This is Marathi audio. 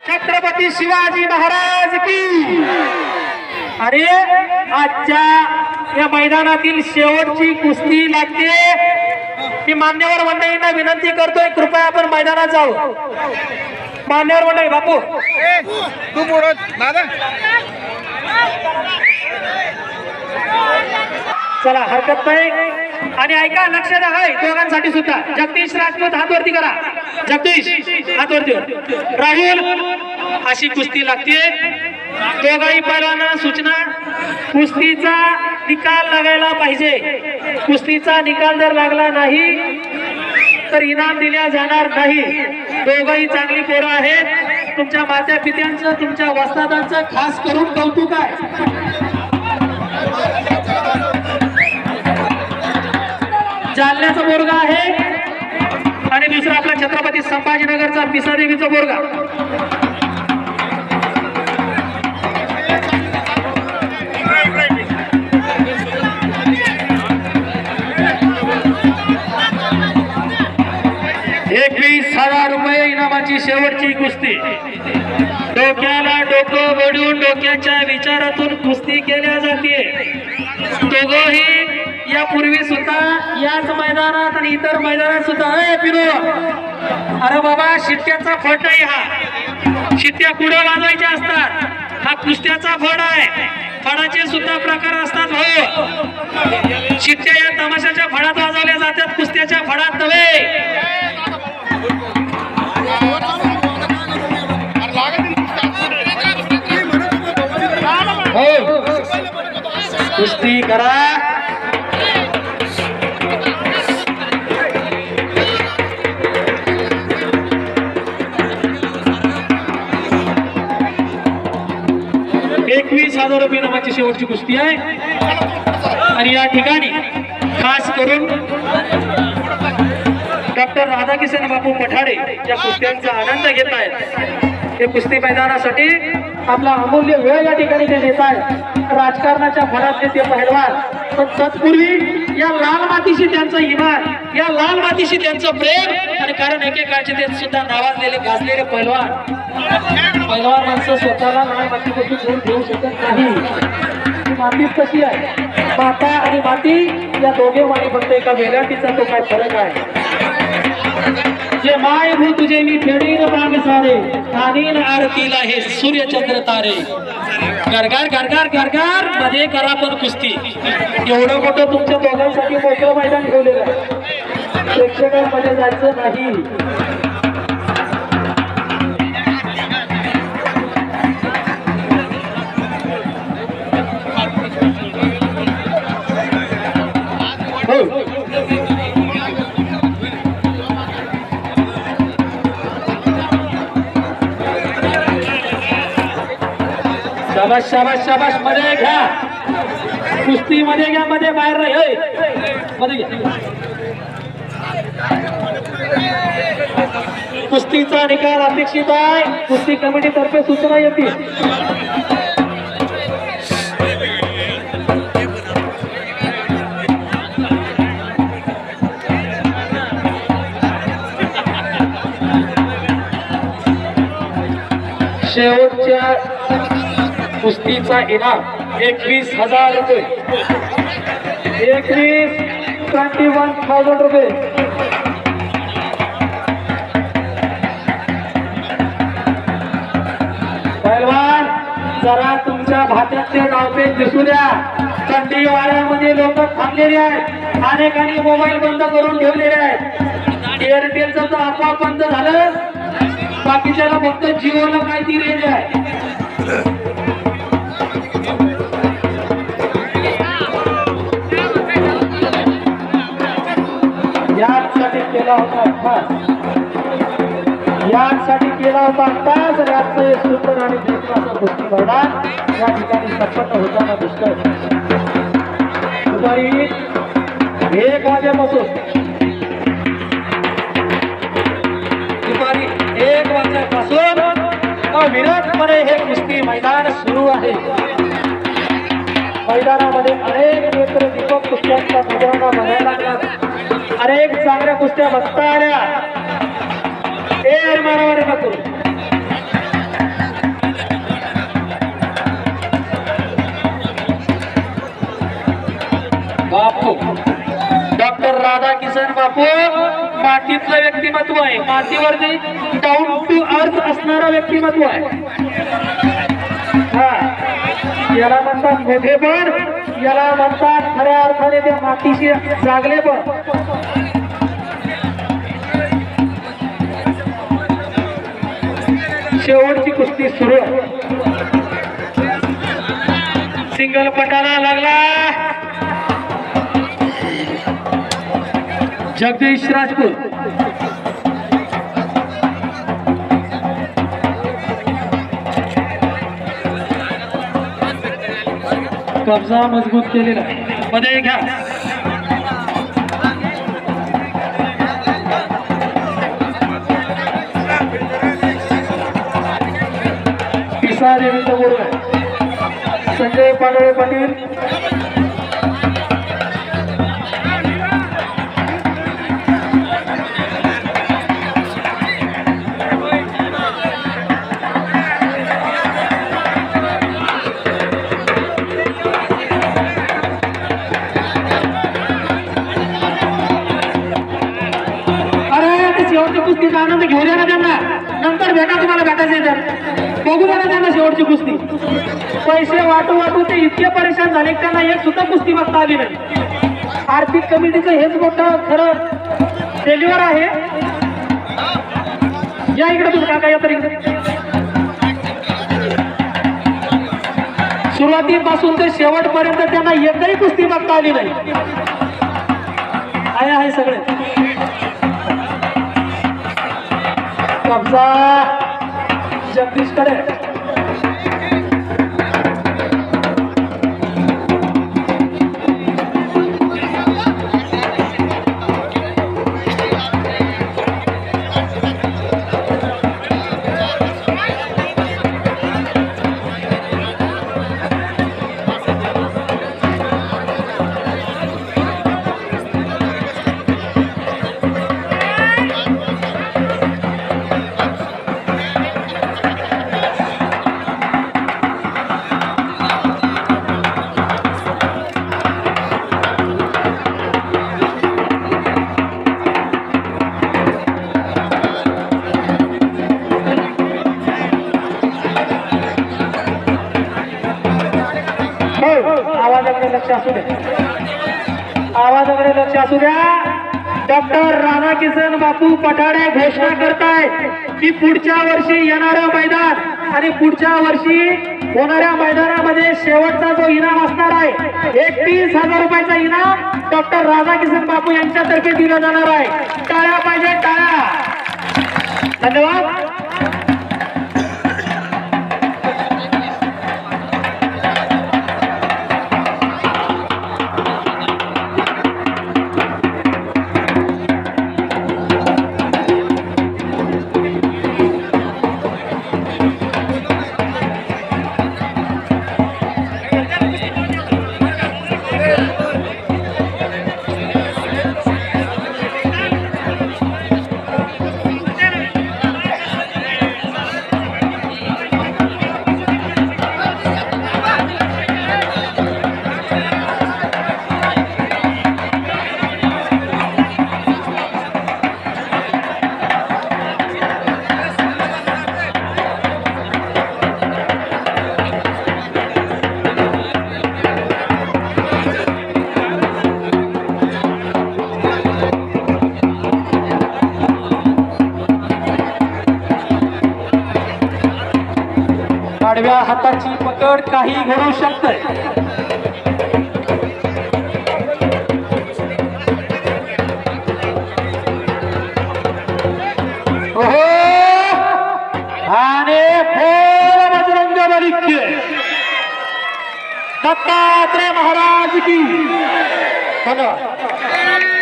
छत्रपती शिवाजी महाराज की। अरे आजच्या या मैदानातील शेवटची कुस्ती लागते। मी मान्यवर मंडळींना विनंती करतोय, कृपया आपण मैदानात जाऊ। मान्यवर मंडळी, बापू तू बोलत दादा, चला हरकत नाही। आणि ऐका, लक्षात आहे दोघांसाठी सुद्धा। जगदीश राजपूत हात वरती करा, जगदीश हात वरती कर। राहुल, अशी कुस्ती लागते। दोघाही पैलवानांना सूचना, कुस्तीचा निकाल लागायला पाहिजे। कुस्तीचा निकाल जर लागला नाही तर इनाम दिल्या जाणार नाही। दोघाही चांगली पोरं आहेत। तुमच्या मात्या पित्यांचं, तुमच्या वस्तादांचं खास करून कौतुक आहे। जालन्याचा बोरगा आहे आणि दुसरा आपला छत्रपती संभाजीनगरचा पिसादेवीचा बोरगा। ₹21,000 इनामाची शेवटची कुस्ती। डोक्याला डोकं वडून डोक्याच्या विचारातून कुस्ती केल्या जाते। दोघंही यापूर्वी सुद्धा याच मैदानात आणि इतर मैदानात सुद्धा अरे बाबा, शिट्ट्याचा फट आहे हा। शिट्ट्या पुढे वाजवायच्या असतात, हा कुस्त्याचा फड आहे। फडाचे सुद्धा प्रकार असतात हो। शिट्ट्या या तमाशाच्या फडात वाजवल्या जातात, कुस्त्याच्या फडात नव्हे। हो, कुस्ती करा। ₹21,000 इनामाची शेवटची कुस्ती आहे। आणि या ठिकाणी खास करून डॉक्टर राधाकिशन बापू पठाडे या कुस्त्यांचा आनंद घेत आहेत। हे कुस्ती मैदानासाठी आपला अमूल्य वेळ या ठिकाणी ते देत आहेत। राजकारणाच्या भरातले ते पहिलवान, पण तत्पूर्वी या लाल मातीशी त्यांचं इमान, या लाल मातीशी त्यांचं प्रेम। आणि कारण एकेकाळचे ते सुद्धा नावाजलेले गाजलेले पहिलवान माणसं स्वतःला लाल मातीपासून दूर ठेवू शकत नाही। मातीच कशी आहे, माता आणि माती या दोघे वाणी फक्त एका वेलांटीचा तो काय फरक आहे। जे माय भू तुझे मी फेडीन बाग सारे, कानीन आरतीला हे सूर्यचंद्र तारे। गरगार गरगार गरगार मध्ये करा पण कुस्ती। एवढं मोठं तुमच्या दोघांसाठी मोठं मैदान ठेवलेलं आहे, प्रेक्षकांमध्ये जायचं नाही। शाबाश शाबाश शाबाश, मध्ये घ्या कुस्ती, मध्ये घ्या, मध्ये बाहेर नाही, मध्ये घ्या। कुस्तीचा निकाल अपेक्षित आहे। कुस्ती कमिटी तर्फे सूचना येतील। शेवटच्या कुस्तीचा इनाम ₹21,000। 21,000 रुपये। पहिलवान, जरा तुमच्या भात्यातले डावपेच दिसू द्या। थंडी वाऱ्यामध्ये लोक थांबलेले आहेत, अनेकांनी मोबाईल बंद करून ठेवलेले आहेत। एअरटेलचं तर आपोआप बंद झालं, बाकीच्याला फक्त जिओला काय ती रेंज आहे। यासाठी केला होता अभ्यास, यासाठी केला होता अभ्यास। याचं सुंदर आणि दिवसाचं कुस्ती मैदान या ठिकाणी संपन्न होताना दिसतंय। दुपारी 1 वाजेपासून अविरतपणे हे कुस्ती मैदान सुरू आहे। मैदानामध्ये अनेक नेत्र दीपक कुस्त्यांच्या मैदानाला बघायला लागतात। अनेक चांगल्या कुस्त्या बघता आल्या। मारावारे नको मातीतलं व्यक्तिमत्व आहे, मातीवरती डाऊन टू अर्थ असणारं व्यक्तिमत्व आहे. हा, याला म्हणतात मोठेपण, याला म्हणतात खऱ्या अर्थाने त्या मातीशी जागले पण. शेवटची कुस्ती सुरू. सिंगल पटाला लागला जगदीश राजपूत. कब्जा मजबूत केलेला मध्ये घ्या. पिसा देवीचा बोर्ड आहे. संजय पाडळे पाटील शेवटची कुस्तीचा आनंद घेऊ द्या ना त्यांना. नंतर भेटा, तुम्हाला भेटायचे तर बघू द्या ना त्यांना शेवटची कुस्ती. पैसे वाटू वाटू ते इतके परेशान झाले की त्यांना एक सुद्धा कुस्ती बघता आली नाही. आर्थिक कमिटीचं हेच मोठं खरं फेल्युअर आहे. या इकडे तुम्ही काका, या तर इकडे. सुरुवातीपासून ते शेवटपर्यंत त्यांना एकही कुस्ती बघता आली नाही. आहे सगळे. कब्जा जगदीश कडे. आवाजाकडे लक्ष असू द्या. आवाजाकडे लक्ष असू द्या. डॉक्टर राधाकिशन बापू पठाडे घोषणा करताय की पुढच्या वर्षी येणारं मैदान आणि पुढच्या वर्षी होणाऱ्या मैदानामध्ये शेवटचा जो इनाम असणार आहे 31,000 रुपयाचा इनाम डॉक्टर राधाकिशन बापू यांच्यातर्फे दिला जाणार आहे. टाळ्या पाहिजे, टाळ्या. धन्यवाद. आडव्या हाताची पकड काही घडू शकते. आणि बजरंग बली की दत्तात्रेय महाराज की. धन्यवाद.